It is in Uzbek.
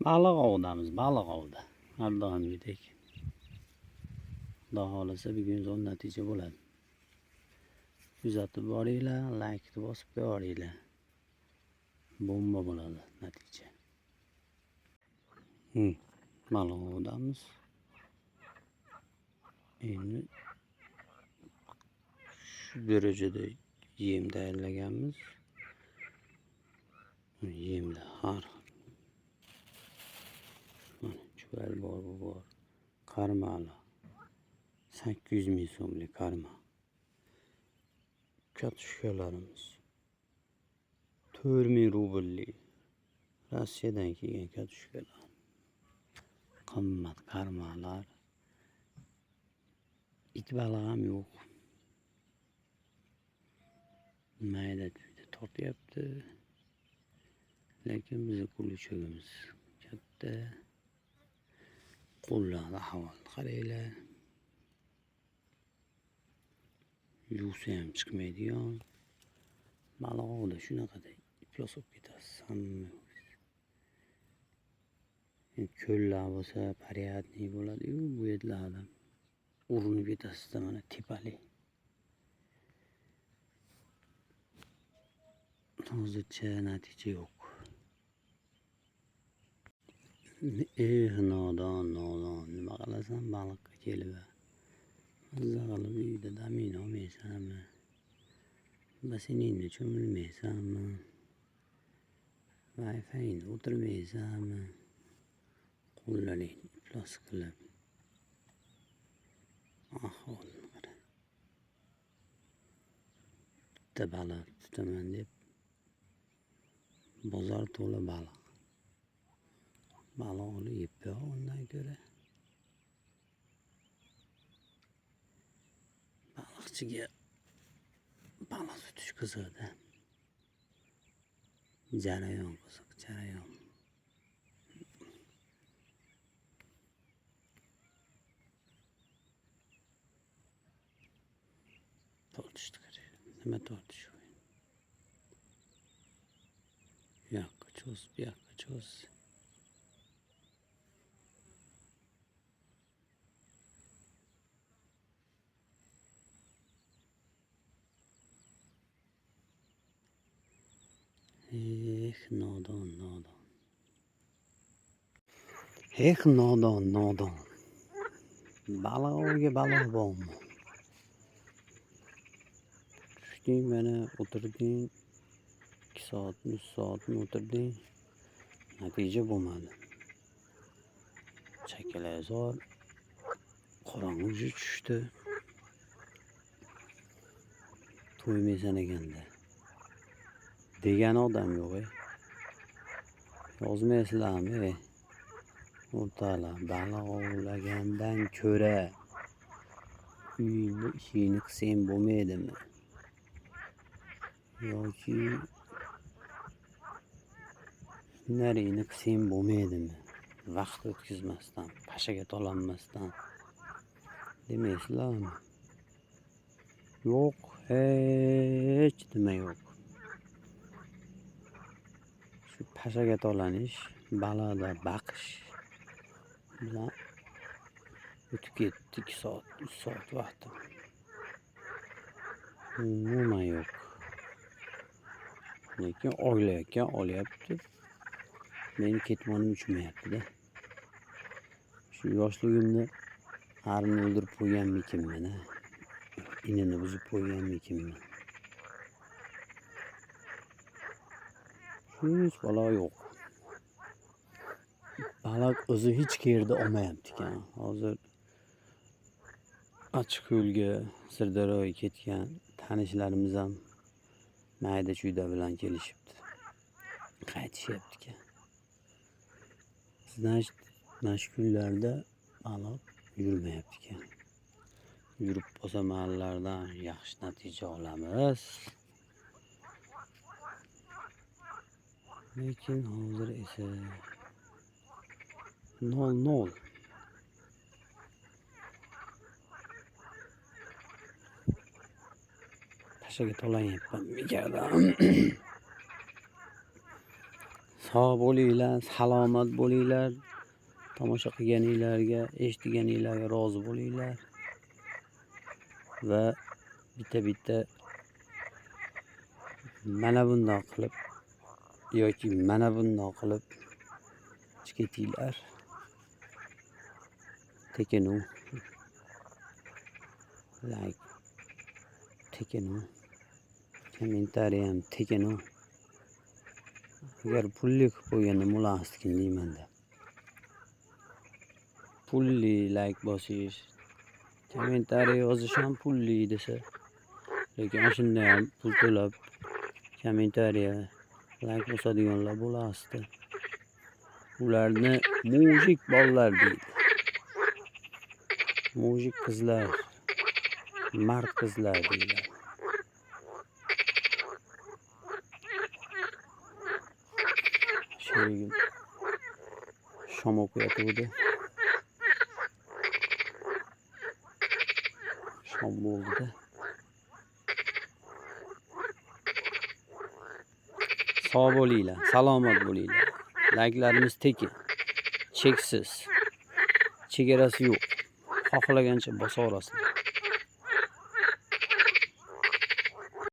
Baliq ovdamiz, baliq ovda. Har doimgidek. Xudo xohlasa bugun zo'r natija bo'ladi. Kuzatib boringlar, laykni bosib qo'yinglar. Bomba bo'ladi natija. Baliq ovdamiz. Endi shu darajada yem tayyorlaganmiz. Yemda har chuval bor, bu bor. Qarmali. 800 ming so'mlik qarma. Katushkalarimiz 4000 rubllik. Rossiyadan kelgan katushkalar. Qimmat qarmalar. It balig'i ham yo'q. Mayda tuyda tortyapti. Lekin bizni quluchog'imiz katta. Qo'llarni ahvolini qaranglar. Yuvsa ham chiqmaydigan. Baliq ovda shunaqada iflos bo'lib ketasiz. Hamma ko'llar bo'lsa pariadniy bo'ladi-yu, bu yerlarda urinib ketasiz, mana tepali. Hozircha natija yo'q. Nodon, nima qilasan baliqqa kelib? Mazza qilib uyda damin olmaysanmi? Basseynda cho'milmaysanmi? Wi-Fi'da o'tirmaysanmi? Qo'llaring iflos qilib. Ahvolni qara. Bitta baliq tutaman deb bozor to'la baliq. Baliq olib yeb qo'y undan ko'ra. Baliqchiga baliq tutish qiziqda. Jarayon qiziq, jarayon. Tortishdi qara. Nima tortish? Bu yoqqa cho'z, bu yoqqa cho'z. Nodon. Nodon. Baliq oviga baliq bormi? Tushding mana o'tirding. 2 soat, 3 soatni o'tirding. Natija bo'lmadi. Chakalazor qorong'i tushdi. To'ymaysan ekanda. Degan odam yo'q. Yozmaysizlarmi? O'rtalar baliq ovlagandan ko'ra uyni ishini qilsang bo'lmaydimi? Yoki hunaringni qilsang bo'lmaydimi? Vaqt o'tkazmasdan, pashaga to'lanmasdan demaysizlarmi? Yo'q, hech nima yo'q. Shu pashaga to'lanish, baliqda baqish bilan o'tib ketdi 2 soat, 3 soat vaqtim. Umuman yo'q. Lekin oylayotgan olyapti. Meni ketmonim uchmayapti-da. Shu yoshligimda arini o'ldirib qo'yganmikinman, inini buzib qo'yganmikinman. Hech balo yo'q. Baliq o'zi hech qayerda olmayapti ekan. Hozir Achchiqko'lga, Sirdaryoga ketgan tanishlarimiz ham mayda chuyda bilan kelishibdi. Qaytishyapti ekan. Mana shu kunlarda baliq yurmayapti ekan. Yurib bo'lsa mahallalardan yaxshi natija olamiz. Lekin hozir esa 0-0. Pashaga to'lanyapman. Sog' bo'linglar, salomat bo'linglar. Tomosha qilganinglarga, eshitganinglarga rozi bo'linglar. Va bitta mana bundoq qilib yoki mana bundoq qilib chiqinglar. Tekinu. Like. Tekinu. Kommentariy ham tekinu. Agar pulli qilib qo'yganda bo'lmasdikin deymanda. Pulli like bosish, kommentariy yozish ham pulli desa, lekin shunda ham pul to'lab kommentariy like bosadiganlar bo'lasdi. Ularni mujik bolalar deydi. Mujik qizlar, mard qizlar deydi. Sherigim shom o'qiyotgandi. Shom bo'ldi-da. Sog' bo'linglar, salomat bo'linglar. Like'larimiz tekin, cheksiz, chegarasi yo'q. Xohlagancha bosa olasizlar.